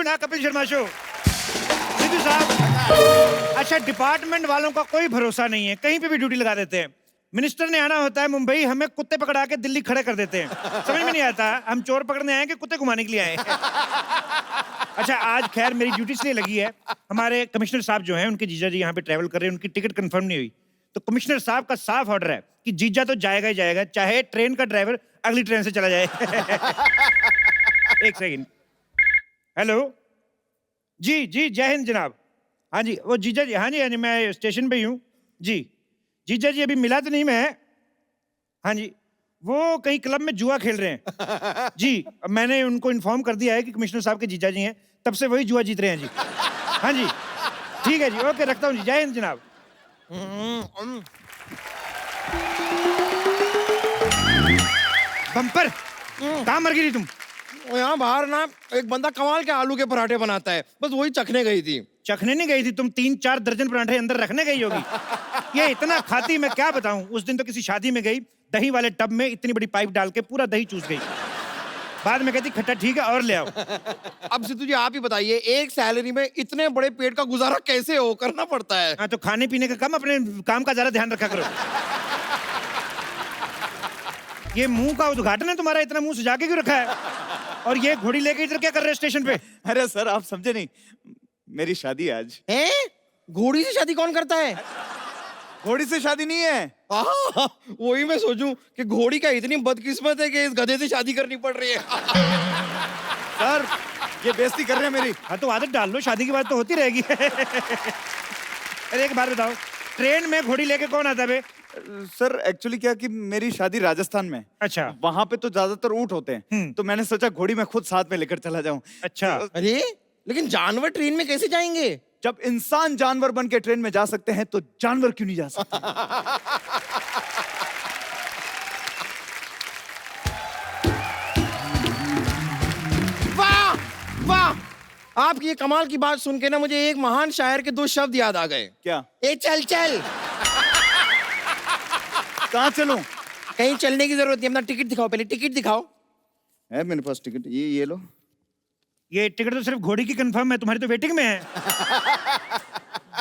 To ना Kapil Sharma show. Sidhu साहब, अच्छा डिपार्टमेंट वालों का कोई भरोसा नहीं है, कहीं पे भी ड्यूटी लगा देते हैं। मिनिस्टर ने आना होता है मुंबई, हमें कुत्ते पकड़ा के दिल्ली खड़े कर देते हैं। समझ में नहीं आता हम चोर पकड़ने आए कि कुत्ते घुमाने के लिए आए हैं। अच्छा आज खैर मेरी ड्यूटी इसलिए लगी है, हमारे कमिश्नर साहब जो हैं उनके जीजा जी यहाँ पे ट्रैवल कर रहे हैं, उनकी टिकट कंफर्म नहीं हुई, तो कमिश्नर साहब का साफ ऑर्डर है कि जीजा तो जाएगा ही जाएगा, चाहे ट्रेन का ड्राइवर अगली ट्रेन से चला जाए। एक सेकंड। हेलो जी जी, जय हिंद जनाब। हाँ जी वो जीजा जी, हाँ जी मैं स्टेशन पे ही हूँ जी। जीजा जी अभी मिला तो नहीं मैं। हाँ जी वो कहीं क्लब में जुआ खेल रहे हैं जी। अब मैंने उनको इन्फॉर्म कर दिया है कि कमिश्नर साहब के जीजा जी हैं, तब से वही जुआ जीत रहे हैं जी। हाँ जी ठीक है जी, ओके रखता हूँ जी, जय हिंद जनाब। बम्पर कहाँ मर गई तुम? यहाँ बाहर ना एक बंदा कमाल के आलू के पराठे बनाता है, बस वही चखने गई थी। चखने नहीं गई थी तुम, 3-4 दर्जन पराठे अंदर रखने गई होगी। ये इतना खाती मैं क्या बताऊं। उस दिन तो किसी शादी में गई, दही वाले टब में इतनी बड़ी पाइप डाल के पूरा दही चूस गई। बाद में कहती खट्टा ठीक है और ले आओ। अब सिद्धू जी आप ही बताइए, एक सैलरी में इतने बड़े पेट का गुजारा कैसे हो करना पड़ता है? हाँ तो खाने पीने का कम, अपने काम का ज्यादा ध्यान रखा करो। ये मुंह का उद्घाटन है तुम्हारा, इतना मुंह सजा के क्यों रखा है? और ये घोड़ी लेके इधर क्या कर रहे हो स्टेशन पे? अरे सर आप समझे नहीं, मेरी शादी है आज। हैं? घोड़ी से शादी कौन करता है? घोड़ी से शादी नहीं है। वही मैं सोचूं कि घोड़ी का इतनी बदकिस्मत है कि इस गधे से शादी करनी पड़ रही है। सर ये बेइज्जती कर रहे हैं मेरी। हाँ तो आदत डाल लो, शादी की बात तो होती रहेगी। अरे एक बात बताओ, ट्रेन में घोड़ी लेके कौन आता है बे? सर एक्चुअली क्या कि मेरी शादी राजस्थान में। अच्छा। वहां पे तो ज्यादातर ऊंट होते हैं, तो मैंने सोचा घोड़ी में खुद साथ में लेकर चला जाऊं। अच्छा। अरे लेकिन जानवर ट्रेन में कैसे जाएंगे? जब इंसान जानवर बन के ट्रेन में जा सकते हैं तो जानवर क्यों नहीं जा सकते? वाह वाह, आपकी ये कमाल की बात सुन के ना मुझे एक महान शायर के 2 शब्द याद आ गए। क्या? ए चल चल। कहाँ चलूं? कहीं चलने की जरूरत नहीं, अपना टिकट दिखाओ, पहले टिकट दिखाओ। है मेरे पास टिकट, ये लो। ये टिकट तो सिर्फ घोड़ी की कंफर्म है, तुम्हारी तो वेटिंग में है।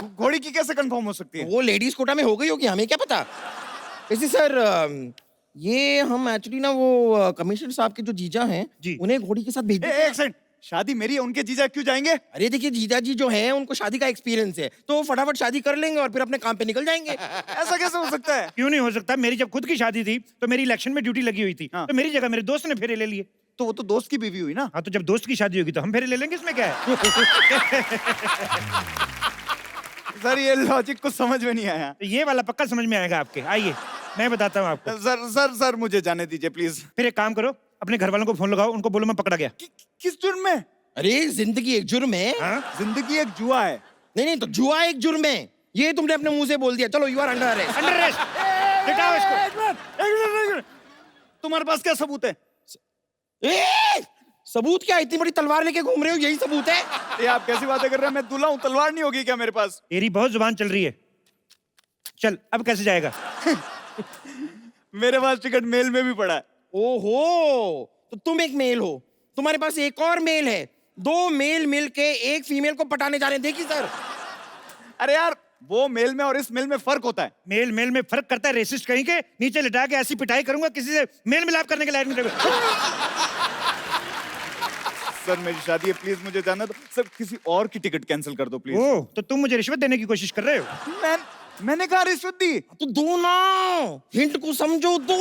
घोड़ी की कैसे कंफर्म हो सकती है? वो लेडीज कोटा में हो गई होगी, हमें क्या पता। वैसे सर ये हम एक्चुअली ना वो कमिश्नर साहब के जो जीजा हैं जी, उन्हें घोड़ी के साथ भेज दें। एक सेकंड, शादी मेरी है, उनके जीजा क्यों जाएंगे? अरे देखिए जीजा जी जो हैं उनको शादी का एक्सपीरियंस है, तो वो फटाफट शादी कर लेंगे और फिर अपने काम पे निकल जाएंगे। ऐसा कैसे हो सकता है? क्यों नहीं हो सकता? मेरी जब खुद की शादी थी तो मेरी इलेक्शन में ड्यूटी लगी हुई थी, हाँ। तो मेरी जगह मेरे दोस्त ने फेरे ले लिए। तो वो तो दोस्त की बीवी हुई ना। हाँ तो जब दोस्त की शादी होगी तो हम फेरे ले लेंगे, इसमें क्या है? सर ये लॉजिक कुछ समझ में नहीं आया। तो ये वाला पक्का समझ में आएगा आपके, आइए मैं बताता हूँ आपको। सर मुझे जाने दीजिए प्लीज। फिर एक काम करो, अपने घर वालों को फोन लगाओ, उनको बोलो मैं पकड़ा गया। किस जुर्म में? अरे जिंदगी एक जुर्म है। हाँ? जिंदगी एक जुआ है। नहीं तो जुआ एक जुर्म है, ये तुमने अपने मुंह से बोल दिया। चलो you are under arrest. Under arrest. लिटाओ इसको। तुम्हारे पास क्या सबूत है? सबूत क्या? इतनी बड़ी तलवार लेके घूम रहे हो, यही सबूत है? ये आप कैसी बातें कर रहे हैं? मैं दूल्हा हूं, तलवार नहीं होगी क्या मेरे पास? तेरी बहुत जुबान चल रही है। चल अब कैसे जाएगा? मेरे पास टिकट मेल में भी पड़ा है। ओहो, तो तुम एक मेल हो, तुम्हारे पास एक और मेल है, 2 मेल मिलके एक फीमेल को पटाने जा रहे हैं। देखिए सर। अरे यार वो मेल में और इस मेल में फर्क होता है। मेल में फर्क करता है, रेसिस्ट कहीं के। नीचे लिटा के ऐसी पिटाई करूंगा किसी से मेल मिलाप करने के लायक नहीं रहेगा। सर मेरी शादी है, प्लीज मुझे जाना दो। सर किसी और की टिकट कैंसिल कर दो प्लीज। ओह तो तुम मुझे रिश्वत देने की कोशिश कर रहे हो? मैंने कहा रिश्वत दी? तो दो ना, हिंट को समझो, दो।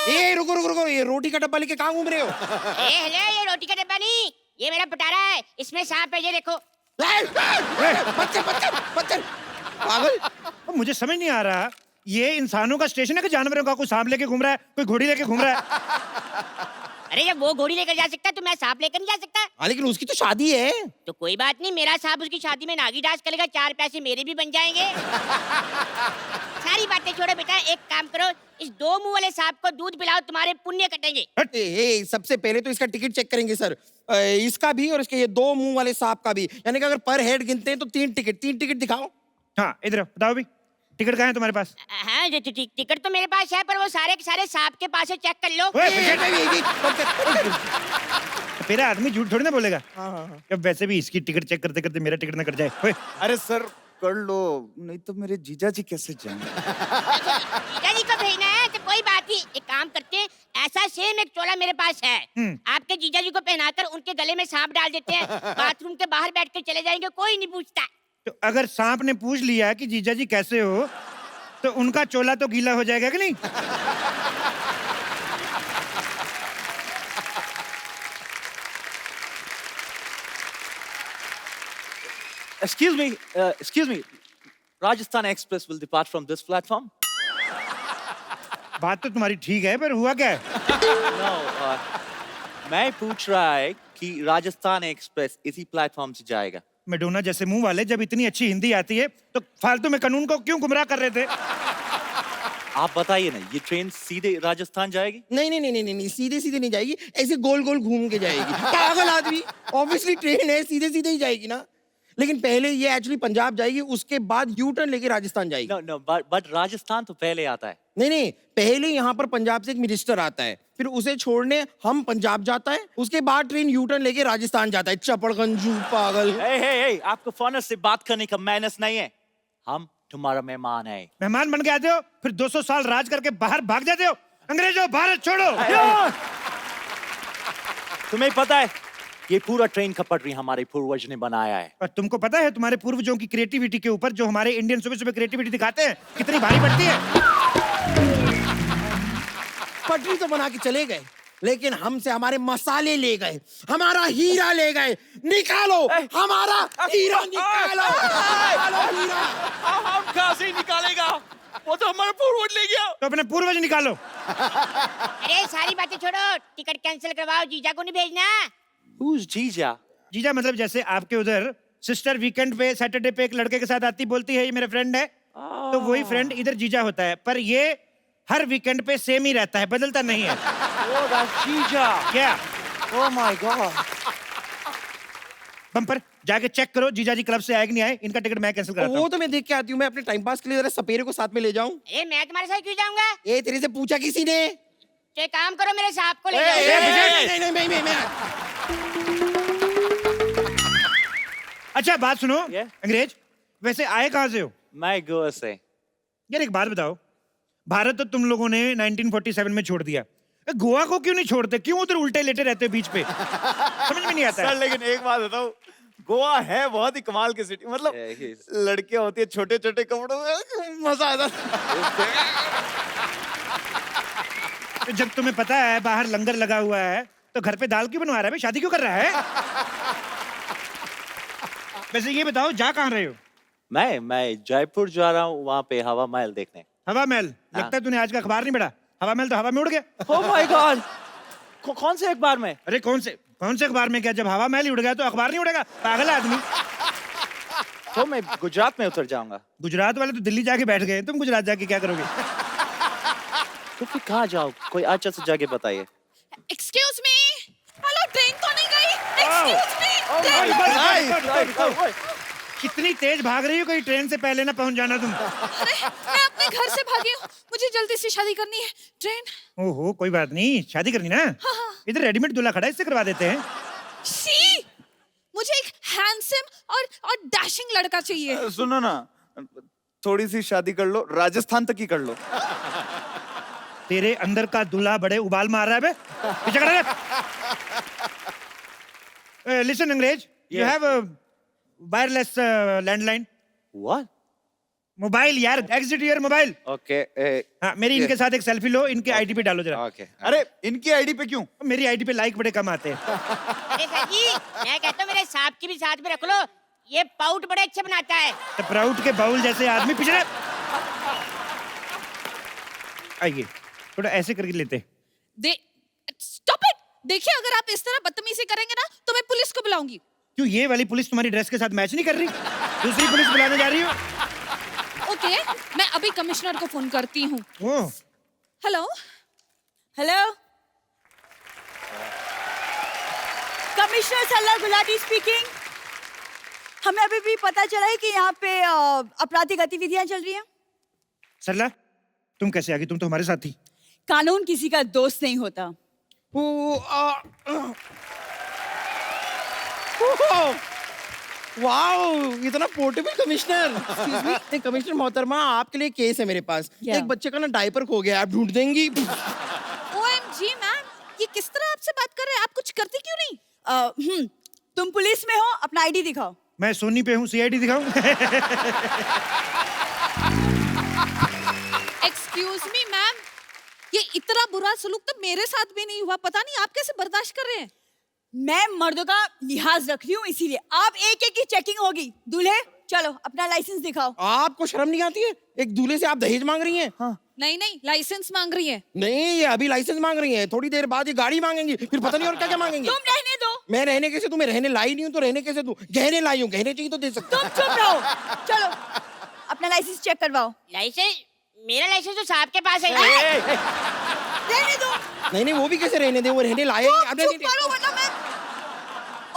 ए रुको, ये रोटी का डब्बा लेके कहाँ घूम रहे हो? हेलो, ये रोटी का डब्बा नहीं, ये मेरा पटारा है, इसमें सांप है, ये देखो। बच्चन पागल। मुझे समझ नहीं आ रहा, ये इंसानों का स्टेशन है कि जानवरों का? कोई सांप लेके घूम रहा है, कोई घोड़ी लेके घूम रहा है। अरे जब वो घोड़ी लेकर जा सकता है तो मैं सांप लेकर नहीं जा सकता? हाँ लेकिन उसकी तो शादी है। तो कोई बात नहीं, मेरा सांप उसकी शादी में नागी डांस करेगा, 4 पैसे मेरे भी बन जाएंगे। सारी बातें छोड़ो बेटा, एक काम करो, इस 2 मुंह वाले सांप को दूध पिलाओ, तुम्हारे पुण्य कटेंगे। सबसे पहले तो इसका टिकट चेक करेंगे सर, इसका भी और इसके ये 2 मुंह वाले सांप का भी। यानी कि अगर पर हेड गिनते हैं तो 3 टिकट दिखाओ। हाँ इधर बताओ भी। टिकट कहाँ है तुम्हारे पास? हाँ टिकट तो मेरे पास है, पर वो सारे के सारे सांप के पास है, चेक कर लो। ओए, मेरा आदमी झूठ थोड़ी ना बोलेगा। अब वैसे भी इसकी टिकट चेक करते करते मेरा टिकट ना कट जाए। ओए, अरे सर कर लो, नहीं तो मेरे जीजा जी कैसे जाएंगे? जीजा जी को भेजना है तो कोई बात नहीं, एक काम करते हैं, ऐसा सेम एक चोला मेरे पास है, आपके जीजा जी को पहनाकर उनके गले में सांप डाल देते हैं, बाथरूम के बाहर बैठ कर चले जाएंगे, कोई नहीं पूछता। तो अगर सांप ने पूछ लिया कि जीजा जी कैसे हो, तो उनका चोला तो गीला हो जाएगा कि नहीं? Excuse me. Rajasthan Express will depart from this platform. बात तो तुम्हारी ठीक है, पर हुआ क्या है? No, मैं पूछ रहा है कि राजस्थान एक्सप्रेस इसी प्लेटफॉर्म से जाएगा। मेडोना जैसे मुंह वाले जब इतनी अच्छी हिंदी आती है तो फालतू में कानून को क्यों गुमराह कर रहे थे? आप बताइए ना, ये ट्रेन सीधे राजस्थान जाएगी? नहीं, सीधे सीधे नहीं जाएगी, ऐसे गोल गोल घूम के जाएगी। पागल आदमी, ऑब्वियसली ट्रेन है, सीधे सीधे ही जाएगी ना। लेकिन पहले ये एक्चुअली पंजाब जाएगी, उसके बाद यू टर्न लेके राजस्थान जाएगी। No, but राजस्थान तो पहले आता है। नहीं, पहले यहाँ पर पंजाब से एक मिनिस्टर आता है, फिर उसे छोड़ने हम पंजाब जाता है, उसके बाद ट्रेन यू टर्न लेके राजस्थान जाता है। चपड़गंजू पागल। Hey, आपको फॉरनर से बात करने का मैनर्स नहीं है। हम तुम्हारा मेहमान है। मेहमान बन के आते हो, फिर 200 साल राज करके बाहर भाग जाते हो। अंग्रेजों, भारत छोड़ो। तुम्हें पता है, ये पूरा ट्रेन का पटरी हमारे पूर्वज ने बनाया है। और तुमको पता है तुम्हारे पूर्वजों की क्रिएटिविटी के ऊपर जो हमारे इंडियन सुबह सुबह क्रिएटिविटी दिखाते हैं कितनी भारी पड़ती है? पटरी तो बना के चले गए, लेकिन हमसे हमारे मसाले ले गए, हमारा हीरा ले गए। निकालो हमारा हीरा, निकालो हीरा। हम कहाँ से निकालेगा? वो तो हमारा पूर्वज ले गया। तो अपने पूर्वज निकालो। अरे सारी बातें छोड़ो, टिकट कैंसिल करवाओ, जीजा को नहीं भेजना। Who's जीजा? जीजा मतलब जैसे आपके उधर सिस्टर वीकेंड पे सैटरडे पे एक लड़के के साथ आती बोलती है ये मेरा फ्रेंड है, तो वही फ्रेंड इधर जीजा होता है, पर ये हर वीकेंड पे सेम ही रहता है, बदलता नहीं है। Oh, that's जीजा। क्या? Oh my God। बम्पर जाके चेक करो जीजा जी क्लब से आए कि नहीं आए, इनका टिकट मैं कैंसिल कराता वो हूँ। तो मैं देख के आती हूँ, मैं अपने टाइम पास के लिए जरा सपेरे को साथ में ले जाऊं। अरे मैं तुम्हारे साथ क्यों जाऊंगा? ये तेरे से पूछा किसी ने? तो एक काम करो, मेरे सांप को ले जाओ। नहीं। अच्छा बात सुनो, Yeah? अंग्रेज वैसे आए कहाँ से हो? मैं गोवा से। यार एक बात बताओ, भारत तो तुम लोगों ने 1947 में छोड़ दिया, गोवा को क्यों नहीं छोड़ते? क्यों उधर उल्टे लेटे रहते हो बीच पे? समझ में नहीं आता सर है। लेकिन एक बात बताओ, गोवा है बहुत ही कमाल की सिटी, मतलब लड़कियां होती है छोटे छोटे कपड़ों में, मजा आता तो जब तुम्हें पता है बाहर लंगर लगा हुआ है तो घर पे दाल क्यों बनवा रहा है भाई? शादी क्यों कर रहा है? वैसे ये बताओ जा कहाँ रहे हो? मैं जयपुर जा रहा हूँ, वहाँ पे हवा महल देखने। हवा महल? लगता है तूने आज का अखबार नहीं पढ़ा। हवा महल तो हवा में उड़ गया। Oh my God। कौन से अखबार में? अरे कौन से अखबार में? क्या जब हवा महल ही उड़ गया तो अखबार नहीं उड़ेगा? पागल आदमी। तो मैं गुजरात में उतर जाऊंगा। गुजरात वाले तो दिल्ली जाके बैठ गए, तुम गुजरात जाके क्या करोगे? तो फिर कहाँ जाओ? कोई अच्छा सा जगह बताइए। एक्सक्यूज मी, हेलो, ट्रेन तो नहीं गई? एक्सक्यूज मी, कितनी तेज भाग रही हो, कहीं ट्रेन से पहले ना पहुंच जाना तुम। अरे मैं अपने घर से भागी हूँ, मुझे जल्दी से शादी करनी है। ट्रेन। ओहो कोई बात नहीं, शादी करनी ना? हाँ। इधर रेडीमेड दूल्हा खड़ा है, इससे करवा देते हैं। सी, मुझे एक हैंडसम और डैशिंग लड़का चाहिए। है। सुनो ना, थोड़ी सी शादी कर लो, राजस्थान तक ही कर लो। तेरे अंदर का दूल्हा बड़े उबाल मार रहा है बे। पीछे खड़ा रह। लिसन अंग्रेज, you have wireless landline? What? Mobile यार, एग्जिट योर मोबाइल। Okay। हाँ, मेरी इनके साथ एक सेल्फी लो, इनके आईडी पे डालो जरा। Okay। अरे इनकी आईडी पे क्यों? मेरी आईडी पे लाइक बड़े कम आते हैं। अरे सर जी, मैं कहता हूँ मेरे सांप की भी साथ में रख लो, ये पाउट बड़े अच्छे बनाता है। तो प्राउड के बाउल जैसे आदमी पीछे रह। आइए थोड़ा ऐसे करके लेते। Stop it. देखिए, अगर आप इस तरह बदतमीजी करेंगे ना तो मैं पुलिस को बुलाऊंगी। क्यों, ये वाली पुलिस तुम्हारी ड्रेस के साथ मैच नहीं कर रही? दूसरी पुलिस बुलाने जा रही हो? ओके, मैं अभी कमिश्नर को फोन करती हूँ। ओह, हेलो हेलो, कमिश्नर सल्ला गुलाटी स्पीकिंग। हमें अभी भी पता चला है कि यहाँ पे आपराधिक गतिविधियां चल रही हैं। सरला, तुम कैसे आ गई? तुम तो हमारे साथ थी। कानून किसी का दोस्त नहीं होता। वाओ, इतना पोर्टेबल कमिश्नर। कमिश्नर मोहतरमा, आपके लिए केस है मेरे पास। क्या? एक बच्चे का ना डायपर खो गया, आप ढूंढ देंगी? OMG मैम, ये किस तरह आपसे बात कर रहे हैं? आप कुछ करती क्यों नहीं? तुम पुलिस में हो, अपना आईडी दिखाओ। मैं सोनी पे हूँ, CID दिखाऊं? एक्सक्यूज मी मैम, ये इतना बुरा सलूक तो मेरे साथ भी नहीं हुआ। पता नहीं आप कैसे बर्दाश्त कर रहे हैं। मैं मर्दों का लिहाज रख रही हूँ, इसीलिए आप एक एक की चेकिंग होगी। दूल्हे चलो अपना लाइसेंस दिखाओ। आपको शर्म नहीं आती है? एक दूल्हे से आप दहेज मांग रही हैं? हाँ। नहीं नहीं, लाइसेंस मांग रही है। नहीं, ये अभी लाइसेंस मांग रही हैं, थोड़ी देर बाद ये गाड़ी मांगेंगी, फिर पता नहीं और क्या क्या मांगेंगी। तुम रहने दो। मैं रहने कैसे दूं? मैं रहने लाई नहीं हूँ तो रहने कैसे दूं? गहने लाई हूँ, गहने चाहिए तो दे सकता तुम चुप रहो। चलो अपना लाइसेंस चेक करवाओ। लाइसेंस? मेरा लाइसेंस तो साहब के पास है। रहने दो। नहीं नहीं, वो भी कैसे रहने दे? वो रहने लाए चुप करो वरना मैं।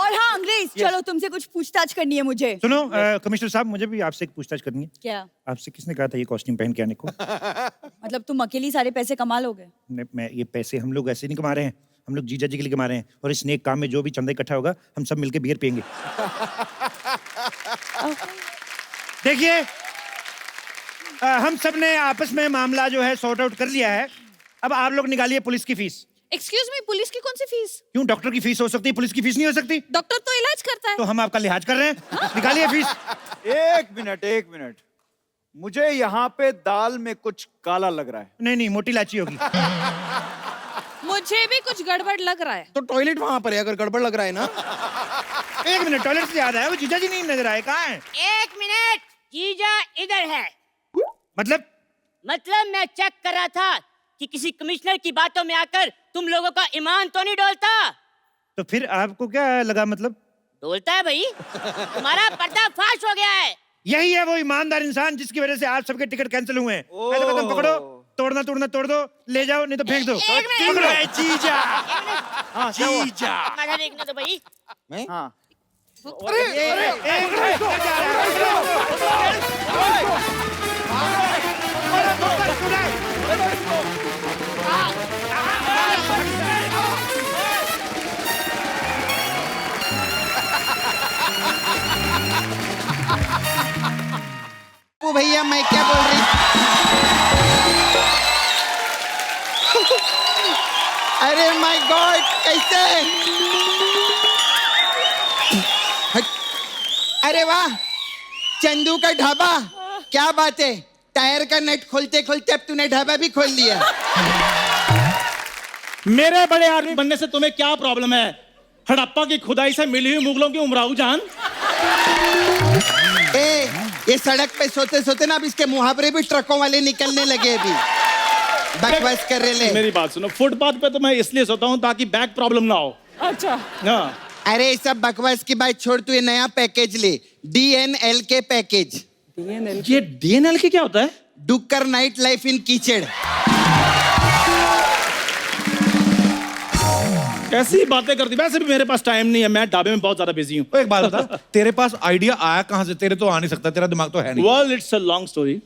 और हाँ अंग्रेज, चलो तुमसे कुछ पूछताछ करनी है मुझे। सुनो कमिश्नर साहब, मुझे भी आपसे एक पूछताछ करनी है। क्या? आपसे किसने कहा था ये कॉस्ट्यूम पहन के आने को? मतलब तुम अकेली सारे पैसे कमा लोगे? मैं ये पैसे हम लोग ऐसे नहीं कमा रहे हैं, हम लोग जीजा जी के लिए कमा रहे हैं, और इस नेक काम में जो भी चंदा इकट्ठा होगा हम सब मिलके बियर पियेंगे। देखिए, हम सब ने आपस में मामला जो है सॉर्ट आउट कर लिया है। अब आप लोग निकालिए पुलिस की फीस। एक्सक्यूज मी, पुलिस की कौन सी फीस? क्यों, डॉक्टर की फीस हो सकती है, पुलिस की फीस नहीं हो सकती? डॉक्टर तो इलाज करता है। तो हम आपका लिहाज कर रहे हैं, निकालिए फीस। एक मिनट, मुझे यहाँ पे दाल में कुछ काला लग रहा है। नहीं नहीं, मोटी इलायची होगी। मुझे भी कुछ गड़बड़ लग रहा है। तो टॉयलेट वहां पर है, अगर गड़बड़ लग रहा है ना। एक मिनट, टॉयलेट से याद आया, वो जीजा जी नहीं नजर आए, कहाँ हैं? 1 मिनट, जीजा इधर है। मतलब मैं चेक कर रहा था कि किसी कमिश्नर की बातों में आकर तुम लोगों का ईमान तो नहीं डोलता। तो फिर आपको क्या लगा? मतलब डोलता है भाई, तुम्हारा पर्दाफाश हो गया है। यही है वो ईमानदार इंसान जिसकी वजह से आज सबके टिकट कैंसिल हुए हैं। मैं तो कहता हूं, पकड़ो, तोड़ना तोड़ दो, ले जाओ, नहीं तो फेंक दो। एक मिनट, पकड़ो। जीजा। हाँ, जीजा माथा देखने दो भाई। हाँ। वो भैया, मैं क्या बोल रही? अरे माय गॉड, कैसे? अरे वाह, चंदू का ढाबा, क्या बात है। टायर का नट खोलते खोलते अब तूने ढाबा भी खोल लिया। मेरे बड़े आदमी बनने से तुम्हें क्या प्रॉब्लम है? हड़प्पा की खुदाई से मिली हुई मुगलों की उमराऊ जान। ये सड़क पे सोते सोते ना अब इसके मुहावरे भी ट्रकों वाले निकलने लगे। अभी बकवास कर रहे ले। मेरी बात सुनो, फुटपाथ पे तो मैं इसलिए सोता हूँ ताकि बैक प्रॉब्लम ना हो। अच्छा। हाँ। अरे सब बकवास की बात छोड़, तू ये नया पैकेज ले, DNL के पैकेज। ये DNL के क्या होता है? डुक्कर नाइट लाइफ इन कीचड़। कैसी बातें करती। वैसे भी मेरे पास टाइम नहीं है, मैं ढाबे में बहुत ज्यादा बिजी हूँ। एक बात बता, तेरे पास आइडिया आया कहाँ से? तेरे तो आ नहीं सकता, तेरा दिमाग तो है नहीं। Well, it's a long story.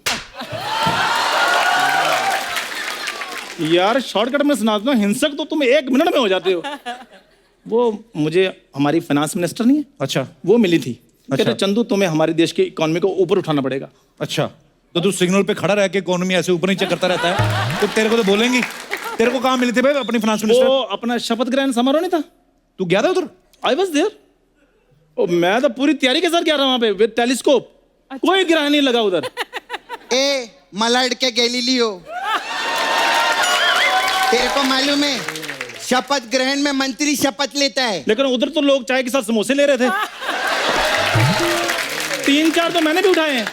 यार शॉर्टकट में सुना दो, हिंसक तो तुम 1 मिनट में हो जाते हो। वो मुझे हमारी फाइनेंस मिनिस्टर नहीं है, अच्छा, वो मिली थी। अच्छा। कहते चंदू, तुम्हें हमारे देश की इकोनॉमी को ऊपर उठाना पड़ेगा। अच्छा, तो तू सिग्नल पे खड़ा रह के इकोनॉमी ऐसे ऊपर नीचे करता रहता है, तो तेरे को तो बोलेंगी। तेरे को कहाँ मिली थी भाई अपनी फाइनेंस मिनिस्टर? वो अपना शपथ ग्रहण समारोह नहीं था? तू गया था उधर? I was there. मैं तो पूरी तैयारी के साथ गया था वहां पे विद टेलीस्कोप। कोई ग्रहण नहीं लगा उधर। ए मलाड के गैलीलियो, तेरे को मालूम है शपथ ग्रहण में मंत्री शपथ लेता है। लेकिन उधर तो लोग चाय के साथ समोसे ले रहे थे। 3-4 तो मैंने भी उठाए हैं।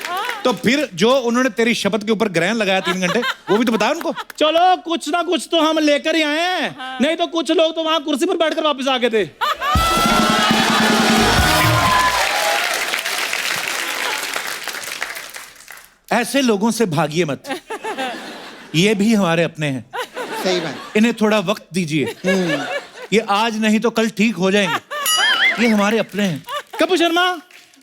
तो फिर जो उन्होंने तेरी शपथ के ऊपर ग्रहण लगाया 3 घंटे, वो भी तो बता उनको। चलो कुछ ना कुछ तो हम लेकर ही आए हैं। नहीं तो कुछ लोग तो वहां कुर्सी पर बैठकर वापस आ गए थे। ऐसे लोगों से भागिए मत, ये भी हमारे अपने हैं। सही बात। इन्हें थोड़ा वक्त दीजिए, ये आज नहीं तो कल ठीक हो जाएंगे। ये हमारे अपने हैं। कपूर शर्मा,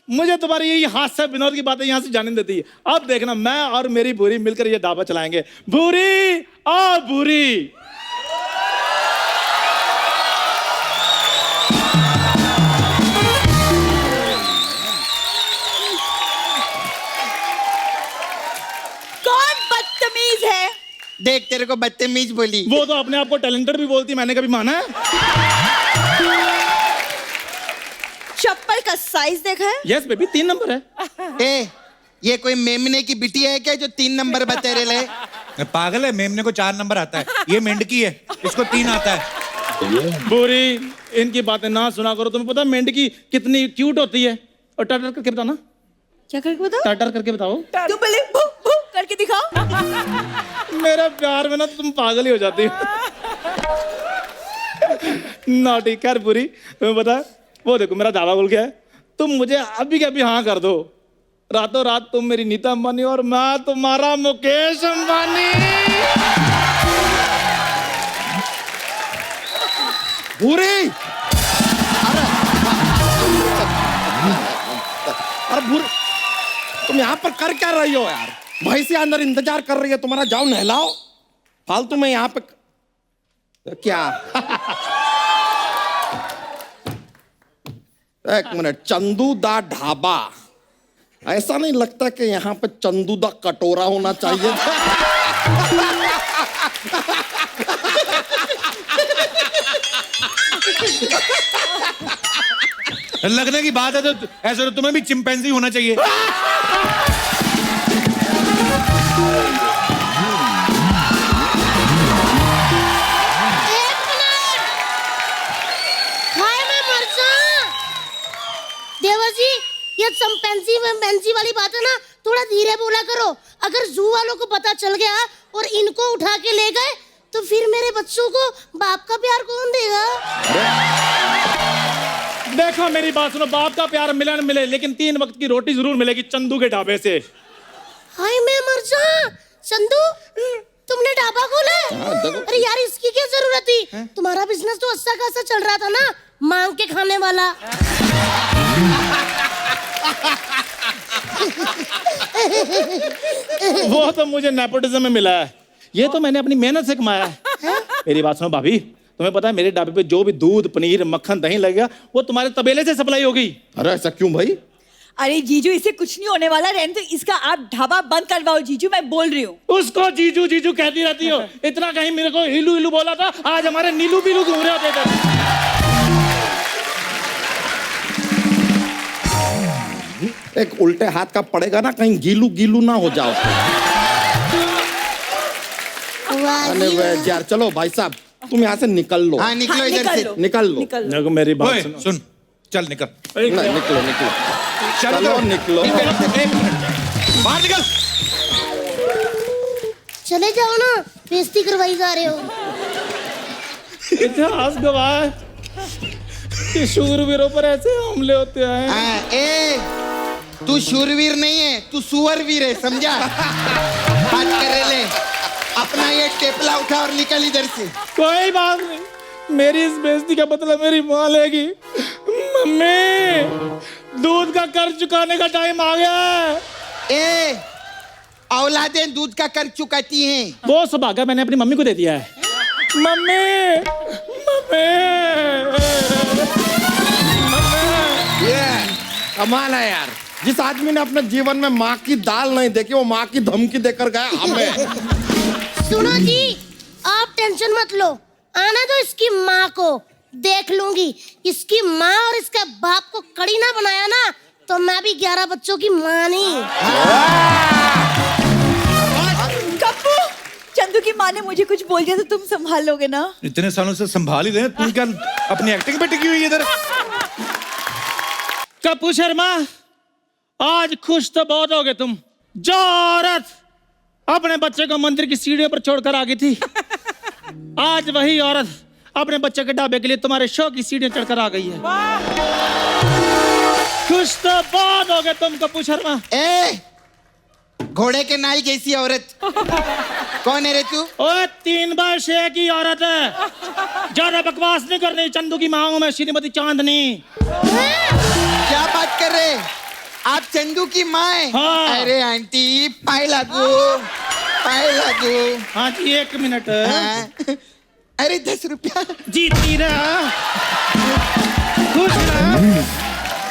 मुझे तुम्हारी यही हास्य विनोद की बातें यहाँ से जाने देती है। अब देखना, मैं और मेरी भूरी मिलकर ये ढाबा चलाएंगे। भूरी आ भूरी। कौन बदतमीज है? देख तेरे को बदतमीज बोली। वो तो अपने आप को टैलेंटेड भी बोलती, मैंने कभी माना है? चप्पल का साइज देखा है? यस बेबी, 3 नंबर है। ए, ये कोई मेमने की बिटिया है क्या जो 3 नंबर बता रहे ले? पागल है, मेमने को 4 नंबर आता है, ये मेंढकी है, इसको 3 आता है। भूरी, इनकी बातें ना सुना करो। तुम्हें पता है मेंढकी कितनी क्यूट होती है? और टटर करके बताना। क्या करके बताओ? टटर करके बताओ। तू पहले भू भू करके दिखाओ। मेरे प्यार में ना तुम पागल ही हो जाती हो। नॉटी कर बुरी। तुम्हें पता है, वो देखो मेरा दावा खुल गया है। तुम मुझे अभी के अभी हाँ कर दो, रातों रात तुम मेरी नीता अंबानी और मैं तुम्हारा मुकेश अंबानी। भूरी, अरे भूरी, तुम यहाँ पर कर क्या रही हो यार? भैंसी अंदर इंतजार कर रही है तुम्हारा, जाओ नहलाओ। फालतू में यहाँ पे क्या? एक मिनट, चंदू दा ढाबा, ऐसा नहीं लगता कि यहाँ पे चंदू दा कटोरा होना चाहिए? लगने की बात है तो ऐसा तो तुम्हें भी चिंपैंजी होना चाहिए। देवर जी, ये चिंपैंजी वाली बात है ना, थोड़ा धीरे बोला करो। अगर जू वालों को पता चल गया और इनको उठा के ले गए तो फिर मेरे बच्चों को बाप का प्यार कौन देगा? देखो मेरी बात सुनो, बाप का प्यार मिले न मिले, लेकिन 3 वक्त की रोटी जरूर मिलेगी चंदू के ढाबे से। हाय मैं मर जा। चंदू, तुमने ढाबा खोला है? अरे यार, इसकी क्या जरूरत थी? तुम्हारा बिजनेस तो अच्छा खासा चल रहा था ना, मांग के खाने वाला। वो तो मुझे नेपोटिज्म में मिला है, ये तो मैंने अपनी मेहनत से कमाया है। मेरी बात सुनो भाभी, तुम्हें पता है मेरे ढाबे पे जो भी दूध, पनीर, मक्खन, दही लगेगा वो तुम्हारे तबेले से सप्लाई होगी। अरे ऐसा क्यों भाई? अरे जीजू, इसे कुछ नहीं होने वाला, रहने दो इसका। आप ढाबा बंद करवाओ जीजू, मैं बोल रही हूँ। उसको जीजू जीजू कहती रहती हो। इतना कहीं मेरे को हिलू हिलू बोला था, आज हमारे नीलू बिलू घूम रहे होते थे। एक उल्टे हाथ का पड़ेगा ना, कहीं गीलू गीलू ना हो जाओ। अरे यार, चलो भाई साहब, तुम यहाँ से निकल लो। हाँ, निकलो इधर से। निकल लो। देखो मेरी बात ओए, सुनो। सुन, चल निकल। नहीं, निकलो निकलो, चलो निकलो। एक मिनट, बाहर निकल। चले जाओ ना, बेइज्जती करवाई जा रहे हो। इतिहास गवाह है कि शूरवीरों पर ऐसे हमले होते हैं। ए, तू शूरवीर नहीं है, तू सुअरवीर है, समझा? बात करे ले, अपना ये टेपला उठा और निकल इधर से। कोई बात नहीं, मेरी इस बेइज्जती का बदला मेरी माँ लेगी। मम्मी, दूध का कर्ज चुकाने का टाइम आ गया है। ए, औलादें दूध का कर्ज चुकाती हैं। वो सब आगे मैंने अपनी मम्मी को दे दिया है। मम्मी, मम्मी, ये कमाल है यार, जिस आदमी ने अपने जीवन में माँ की दाल नहीं देखी, वो माँ की धमकी देकर गया हमें। सुनो जी, आप टेंशन मत लो, आना दो इसकी माँ को, देख लूंगी। इसकी माँ और इसका बाप को कड़ी ना बनाया ना, तो मैं भी 11 बच्चों की माँ नहीं। कप्पू, चंदू की माँ ने मुझे कुछ बोल दिया तो तुम संभाल लोगे ना? इतने सालों से संभाल ही रहे, तुम क्या अपनी एक्टिंग पे टिकी हुई है इधर? कप्पू शर्मा, आज खुश तो बहुत हो गए तुम। जो औरत अपने बच्चे को मंदिर की सीढ़ियों पर छोड़कर आ गई थी, आज वही औरत अपने बच्चे के ढाबे के लिए तुम्हारे शो की सीढ़ियां चढ़कर आ गई है। खुश तो बहुत हो गए तुम कप्पू शर्मा। ए, घोड़े के नाई जैसी औरत, कौन है रे तू? ओए, 3 वर्ष एक ही औरत है, ज्यादा बकवास नहीं करनी। चंदू की माँ हूं मैं, श्रीमती चांदनी। क्या बात कर रहे? आप चंदू की माँ है? हाँ। अरे आंटी पाए लागू, पाए लागू। हाँ जी 1 मिनट। हाँ। अरे 10 रुपया। जीती रहा, खुश रहा,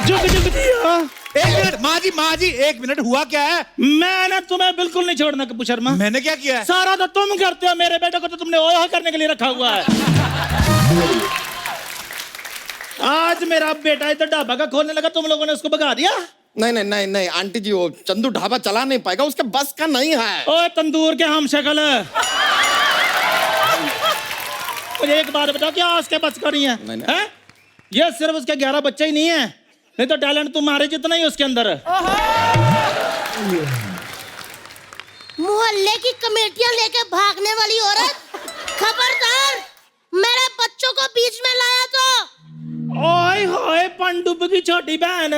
जुग जुग जिया। 1 मिनट माँ जी 1 मिनट, हुआ क्या है? मैंने तुम्हें बिल्कुल नहीं छोड़ना कपूर शर्मा। मैंने क्या किया है? सारा तो तुम करते हो, मेरे बेटे को तो तुमने ओया करने के लिए रखा हुआ है। आज मेरा बेटा इधर ढाबा का खोलने लगा, तुम लोगों ने उसको भगा दिया। नहीं आंटी जी, वो चंदू ढाबा चला नहीं पाएगा, उसके बस का नहीं है। ओए तंदूर के हम शक्ल, मुझे एक बात बताओ, क्या उसके बस का नहीं है? हैं? ये सिर्फ उसके 11 बच्चे ही नहीं है, नहीं तो टैलेंट तुम्हारे जितना ही उसके अंदर है। मोहल्ले की कमेटियां लेके भागने वाली औरत, खबरदार, मेरे बच्चों को बीच में लाया तो। ओए होए पंडुब की छोटी बहन,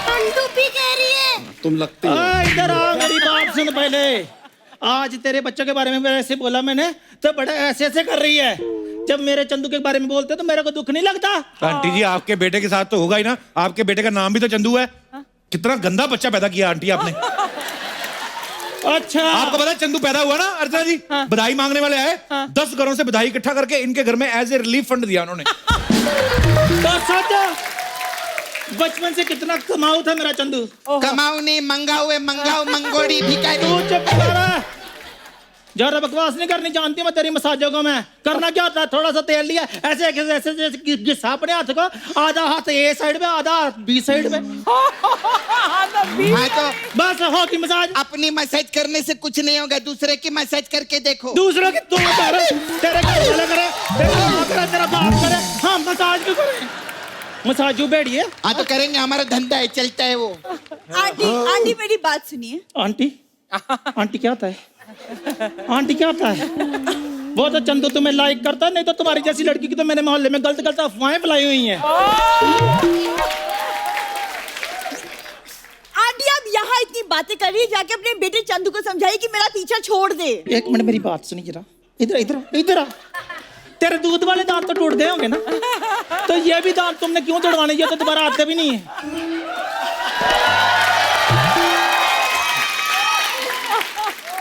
पंडुबी कह रही है। तुम लगती हो। इधर आ, मेरी बात सुन पहले। आज तेरे बच्चों के बारे में ऐसे बोला मैंने, तो बड़ा ऐसे ऐसे कर रही है। जब मेरे चंदू के बारे में बोलते तो मेरे को दुख नहीं लगता? आंटी जी आपके बेटे के साथ तो होगा ही ना, आपके बेटे का नाम भी तो चंदू है। कितना गंदा बच्चा पैदा किया आंटी आपने। अच्छा, आपको पता है चंदू पैदा हुआ ना अर्चना जी, बधाई मांगने वाले आए, 10 घरों से बधाई इकट्ठा करके इनके घर में एज ए रिलीफ फंड दिया उन्होंने। तो सच बचपन से कितना कमाऊ था मेरा चंदू। कमाऊ नहीं, मंगाओ मंगाओ मंगोड़ी भिखारी। तू चुप कर, ज्यादा बकवास नहीं करनी, जानती मैं तेरी मसाजों को। मैं करना क्या होता है, थोड़ा सा तेल लिया, ऐसे ऐसे ऐसे घिसा अपने हाथ को, आधा हाथ ए साइड पे, आधा हाथ बी साइड पे, हाँ तो बस होगी मसाज। अपनी मसाज करने से कुछ नहीं होगा, दूसरे की मसाज करके देखो। दूसरों की तू कर, तेरे घर वाले करे, तेरा माँ करे, तेरा बाप करे, हाँ मसाज क्यों करे? मसाजू बैठिए। हाँ तो करेंगे, हमारा धंधा है, चलता है वो। आंटी आंटी मेरी बात सुनिए। आंटी आंटी क्या होता है? आंटी क्या होता है? वो तो चंदू तुम्हें लाइक करता है, नहीं तो तुम्हारी जैसी लड़की की तो मैंने मोहल्ले में गलत गलत अफवाहें फैलाई हुई हैं। आंटी आप यहाँ इतनी बातें कर रही है, जाके अपने बेटे चंदू को समझाइए कि मेरा पीछा छोड़ दे। 1 मिनट मेरी बात सुनिए जरा, इधर इधर इधर आ। तेरे दूध वाले दांत तो टूट गए होंगे ना, तो ये भी दांत तुमने क्यों तोड़वाने? ये तो दोबारा आते भी नहीं है।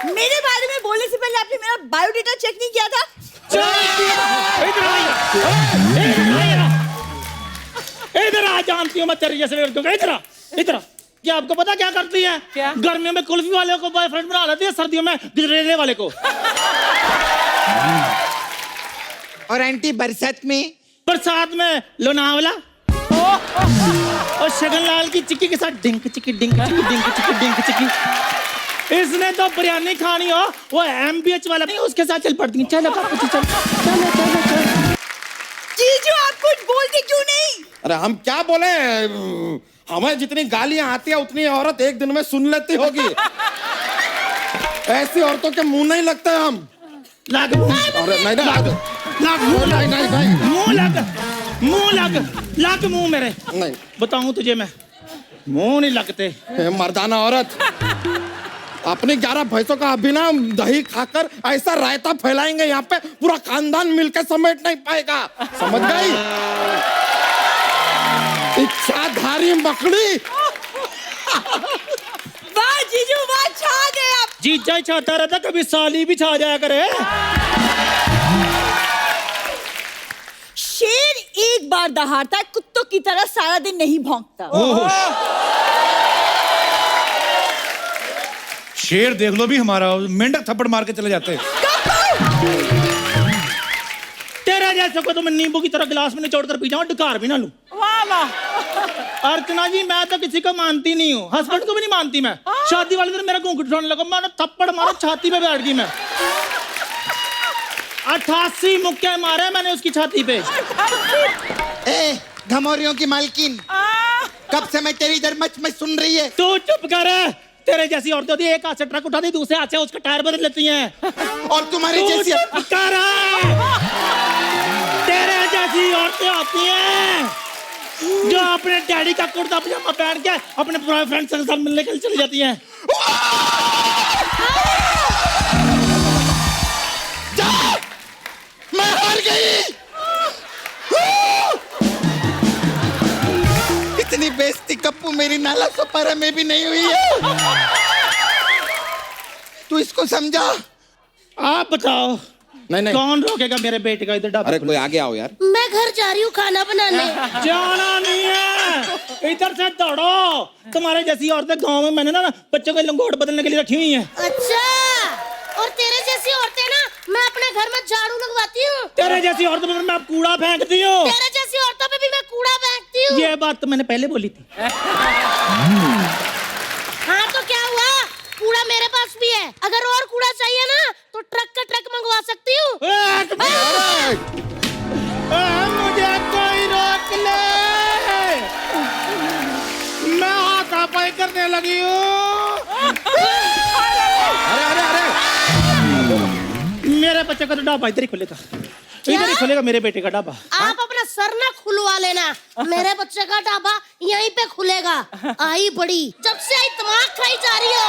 मेरे बारे में बोलने से पहले आपने मेरा बायोडेटा चेक नहीं किया था? इधर आ, जानती हूँ मैं तेरे जैसे लड़कों को। इधर आ, इधर आ। क्या आपको पता क्या करती है? क्या? गर्मियों में कुल्फी वाले को बॉयफ्रेंड बना लेती है, सर्दियों में गिजरेले वाले को। और आंटी बरसात में? बरसात में लोनावला और शगनलाल की चिक्की के साथ डिंक चिक्की डिंक चिक्की डिंक चिक्की डिंक चिक्की। इसने तो बिरयानी खानी हो, वो MBH वाला नहीं, उसके साथ चल पड़ती है। चलो चलो चलो चलो। जीजू आप कुछ बोलते क्यों नहीं? अरे हम क्या बोले, हमें जितनी गालियां आती है उतनी औरत एक दिन में सुन लेती होगी। ऐसी औरतों के मुंह नहीं लगते हम। लग अरे नहीं लग मुंह मेरे। नहीं बताऊं तुझे मैं, मुंह नहीं लगते। मर्दाना औरत, अपनी 11 भैंसों का अभी ना दही खाकर ऐसा रायता फैलाएंगे यहाँ पे, पूरा खानदान मिलकर समेट नहीं पाएगा, समझ गई? इच्छाधारी मकड़ी। वाह जीजू वाह, छा गए आप। जीजा ही चाहता रहता, कभी साली भी छा जाया करे। शेर एक बार दहाड़ता है, कुत्तों की तरह सारा दिन नहीं भौंकता। शेर देख लो भी हमारा, मेंढक थप्पड़ मार के चले जाते हैं। तेरा जैसे को तो मैं नींबू की तरह गिलास में निचोड़ कर पी जाऊं, डकार भी ना लूं। वाह वाह। अर्चना जी मैं तो किसी को मानती नहीं हूँ, हस्बैंड को भी नहीं मानती मैं। शादी वाले दिन मेरा घूंघट उठाने लगा, मैंने थप्पड़ मारा, छाती पे बैठ गई मैं। 88 मुक्के मारे मैंने उसकी छाती पे। ए घमौरियों की मालकिन, कब से मैं तेरी इधर मच सुन रही है। तू चुप कर, तेरे जैसी औरतें होती है, एक हाथ से ट्रक उठाती, दूसरे हाथ से उसका टायर बदल लेती हैं। और तुम्हारी जैसी तेरे जैसी औरतें होती हैं जो अपने डैडी का कुर्ता पजामा पहन के अपने बॉयफ्रेंड के साथ मिलने के लिए चली जाती हैं। मैं हार गई। इतनी बेइज्जती कब खाली नाला सपारा में भी नहीं हुई है। तू इसको समझा। आप बताओ नहीं नहीं कौन रोकेगा मेरे बेटे का इधर ढाबा अरे कोई आगे आओ यार। मैं घर जा रही हूँ खाना बनाने। जाना नहीं है, इधर से दौड़ो। तुम्हारे जैसी औरतें गांव में मैंने ना बच्चों को लंगोट बदलने के लिए रखी हुई हैं। अच्छा, और तेरे जैसी औरतें ना मैं अपने घर में झाड़ू लगवाती हूँ। तेरे जैसी औरतों पे मैं कूड़ा फेंकती हूँ। तेरे जैसी औरतों पे भी मैं कूड़ा फेंकती हूँ। ये बात तो मैंने पहले बोली थी। हाँ तो क्या हुआ, कूड़ा मेरे पास भी है। अगर और कूड़ा चाहिए ना तो ट्रक का ट्रक मंगवा सकती हूँ। मुझे कोई रोक ले, मैं हाथापाई करने लगी हूँ। अरे अरे अरे मेरे बच्चे का तो ढाबा इधर ही खुलेगा, इधर ही खुलेगा मेरे बेटे का ढाबा। आप अपना सर ना खुलवा लेना, मेरे बच्चे का ढाबा यहीं पे खुलेगा। आई बड़ी, जब से आई दिमाग खाई जा रही हो।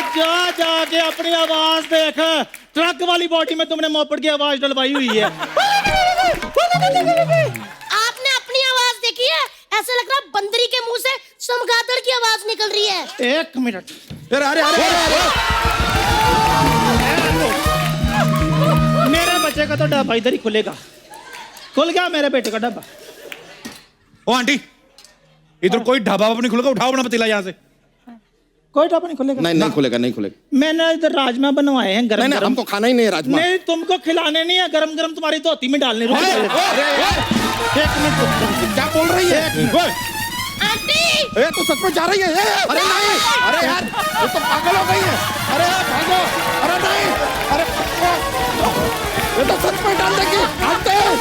जा जाके अपनी आवाज देख, ट्रक वाली बॉडी में तुमने मोपेड की आवाज डलवाई हुई है। आपने अपनी आवाज देखी है? ऐसा लग रहा बंदरी के मुंह से चमगादड़ की आवाज निकल रही है। एक मिनट। अरे अरे अरे मेरे बच्चे का तो ढाबा इधर ही खुलेगा। खुल गया मेरे बेटे का ढाबा। ओ आंटी, इधर कोई ढाबा नहीं खुलेगा, उठाओ अपना पतीला यहाँ से। कोई ढाबा नहीं खुलेगा। नहीं नहीं खुलेगा, नहीं खुलेगा। मैंने इधर राजमा बनवाए हैं गरम नहीं नहीं गरम। हमको खाना ही नहीं है राजमा। नहीं तुमको खिलाने नहीं है, गरम गरम तुम्हारी धोती में डालने। रुको एक मिनट, क्या बोल रही है? आंटी, ए तू सच में जा रही है? अरे नहीं, अरे यार ये तो पागल हो गई है। अरे भागो, अरे नहीं, अरे ये तो सच में डाल देगी। भागते हैं।